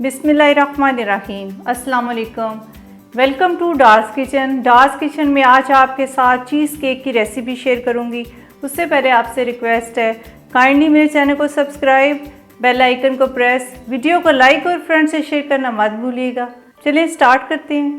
बिस्मिल्लाहिर्रहमानिर्रहीम। अस्सलाम वालेकुम। Welcome to Dar's kitchen. Dar's kitchen में आज आपके साथ चीज़ केक की रेसिपी शेयर करूंगी। उससे पहले आपसे रिक्वेस्ट है, काइंडली मेरे चैनल को सब्सक्राइब, बेल आइकन को प्रेस, वीडियो को लाइक और फ्रेंड से शेयर करना मत भूलिएगा। चलिए स्टार्ट करते हैं।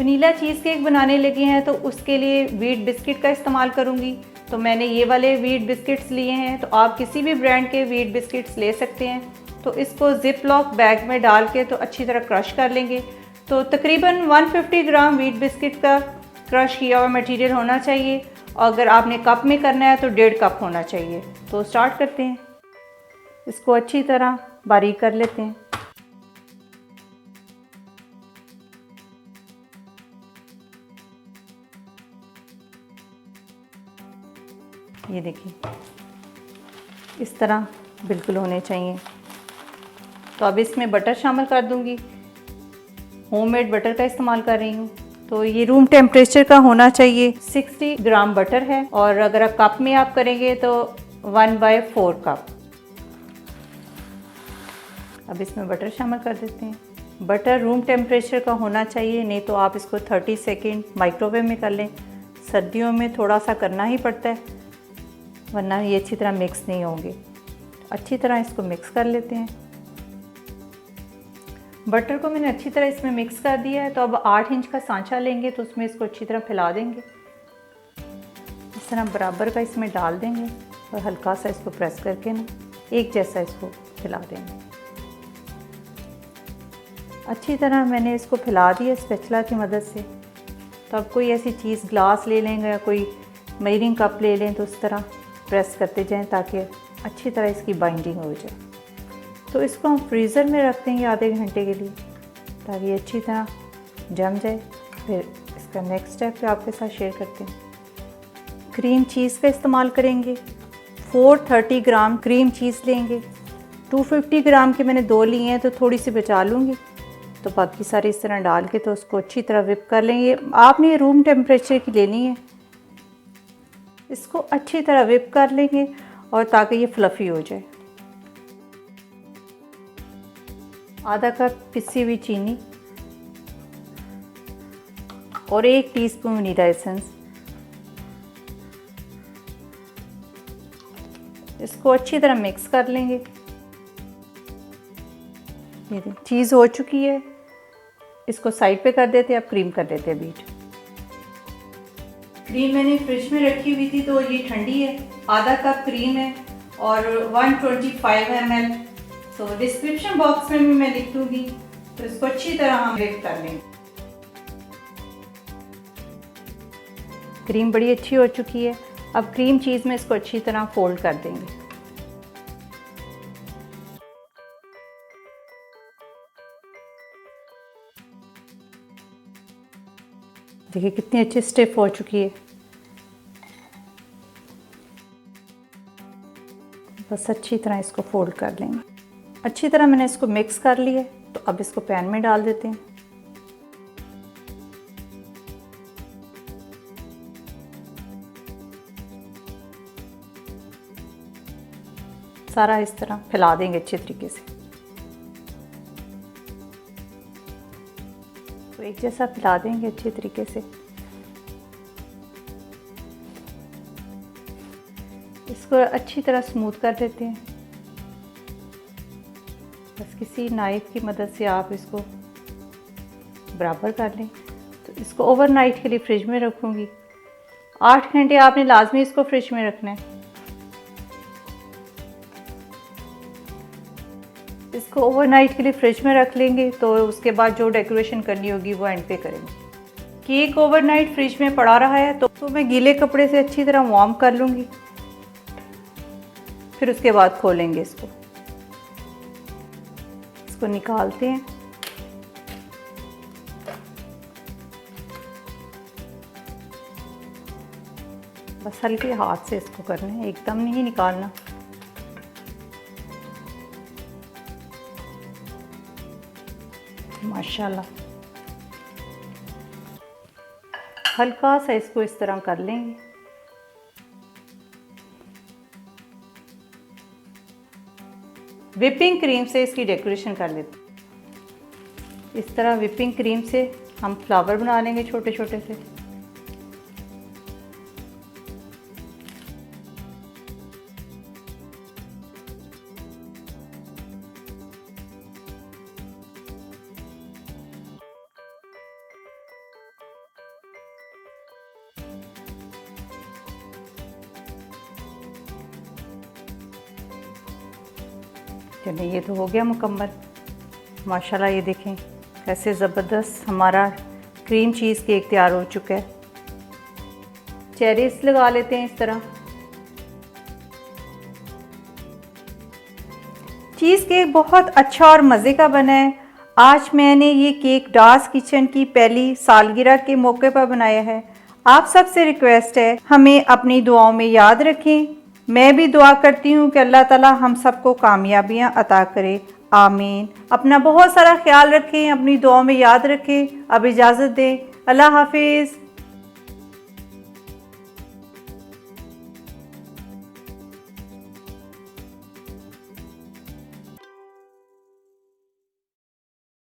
वनीला चीज़ केक बनाने लगे हैं तो उसके लिए व्हीट बिस्किट का इस्तेमाल करूँगी। तो मैंने ये वाले व्हीट बिस्किट्स लिए हैं, तो आप किसी भी ब्रांड के व्हीट बिस्किट्स ले सकते हैं। तो इसको जिप लॉक बैग में डाल के तो अच्छी तरह क्रश कर लेंगे। तो तकरीबन 150 ग्राम व्हीट बिस्किट का क्रश किया हुआ मटेरियल होना चाहिए, और अगर आपने कप में करना है तो 1.5 कप होना चाहिए। तो स्टार्ट करते हैं। इसको अच्छी तरह बारीक कर लेते हैं। ये देखिए, इस तरह बिल्कुल होने चाहिए। तो अब इसमें बटर शामिल कर दूंगी। होममेड बटर का इस्तेमाल कर रही हूँ। तो ये रूम टेम्परेचर का होना चाहिए। 60 ग्राम बटर है, और अगर आप कप में आप करेंगे तो 1/4 कप। अब इसमें बटर शामिल कर देते हैं। बटर रूम टेम्परेचर का होना चाहिए, नहीं तो आप इसको 30 सेकेंड माइक्रोवेव में कर लें। सर्दियों में थोड़ा सा करना ही पड़ता है, वरना ये अच्छी तरह मिक्स नहीं होंगे। अच्छी तरह इसको मिक्स कर लेते हैं। बटर को मैंने अच्छी तरह इसमें मिक्स कर दिया है। तो अब 8 इंच का सांचा लेंगे, तो उसमें इसको अच्छी तरह फैला देंगे। इस तरह बराबर का इसमें डाल देंगे और हल्का सा इसको प्रेस करके ना एक जैसा इसको फैला देंगे। अच्छी तरह मैंने इसको फैला दिया स्पैचुला की मदद से। तो अब कोई ऐसी चीज़, ग्लास ले लेंगे या कोई मेजरिंग कप ले लें, तो इस तरह प्रेस करते जाएं ताकि अच्छी तरह इसकी बाइंडिंग हो जाए। तो इसको हम फ्रीज़र में रख देंगे आधे घंटे के लिए, ताकि अच्छी तरह जम जाए। फिर इसका नेक्स्ट स्टेप पे आपके साथ शेयर करते हैं। क्रीम चीज़ का इस्तेमाल करेंगे। 430 ग्राम क्रीम चीज़ लेंगे। 250 ग्राम के मैंने 2 लिए हैं, तो थोड़ी सी बचा लूँगी। तो बाकी सारे इस तरह डाल के तो उसको अच्छी तरह विप कर लेंगे। आपने ये रूम टेम्परेचर की लेनी है। इसको अच्छी तरह विप कर लेंगे, और ताकि ये फ्लफ़ी हो जाए। आधा कप पिसी हुई चीनी और 1 टीस्पून वनीला एसेंस। इसको अच्छी तरह मिक्स कर लेंगे। ये चीज़ हो चुकी है। इसको साइड पे कर देते हैं। अब क्रीम कर लेते हैं बीट। क्रीम मैंने फ्रिज में रखी हुई थी, तो ये ठंडी है। आधा कप क्रीम है और 125 ml। तो डिस्क्रिप्शन बॉक्स में भी मैं लिख दूंगी। तो इसको अच्छी तरह हम विप कर लेंगे। क्रीम बड़ी अच्छी हो चुकी है। अब क्रीम चीज़ में इसको अच्छी तरह फोल्ड कर देंगे। देखिए कितनी अच्छी स्टिफ हो चुकी है। बस अच्छी तरह इसको फोल्ड कर लेंगे। अच्छी तरह मैंने इसको मिक्स कर लिया। तो अब इसको पैन में डाल देते हैं। सारा इस तरह फैला देंगे अच्छे तरीके से। तो एक जैसा फैला देंगे अच्छे तरीके से। इसको अच्छी तरह स्मूथ कर देते हैं। बस किसी नाइफ की मदद से आप इसको बराबर कर लें। तो इसको ओवरनाइट के लिए फ्रिज में रखूँगी। 8 घंटे आपने लाजमी इसको फ्रिज में रखना है। इसको ओवरनाइट के लिए फ्रिज में रख लेंगे, तो उसके बाद जो डेकोरेशन करनी होगी वो एंड पे करेंगे। केक ओवरनाइट फ्रिज में पड़ा रहा है, तो मैं गीले कपड़े से अच्छी तरह वार्म कर लूँगी। फिर उसके बाद खोलेंगे इसको निकालते हैं। बस हल्के हाथ से इसको करना है, एकदम नहीं निकालना। माशाल्लाह, हल्का सा इसको इस तरह कर लेंगे। विपिंग क्रीम से इसकी डेकोरेशन कर लेते हैं। इस तरह विपिंग क्रीम से हम फ्लावर बना लेंगे छोटे छोटे से। चलिए ये तो हो गया मुकम्मल। माशाल्लाह ये देखें कैसे ज़बरदस्त हमारा क्रीम चीज़ केक तैयार हो चुका है। चेरीज लगा लेते हैं इस तरह। चीज़ केक बहुत अच्छा और मज़े का बना है। आज मैंने ये केक डार्स किचन की पहली सालगिरह के मौके पर बनाया है। आप सबसे रिक्वेस्ट है हमें अपनी दुआओं में याद रखें। मैं भी दुआ करती हूँ कि अल्लाह ताला हम सबको कामयाबियाँ अता करे, आमीन। अपना बहुत सारा ख्याल रखें, अपनी दुआओं में याद रखें। अब इजाज़त दें, अल्लाह हाफिज़।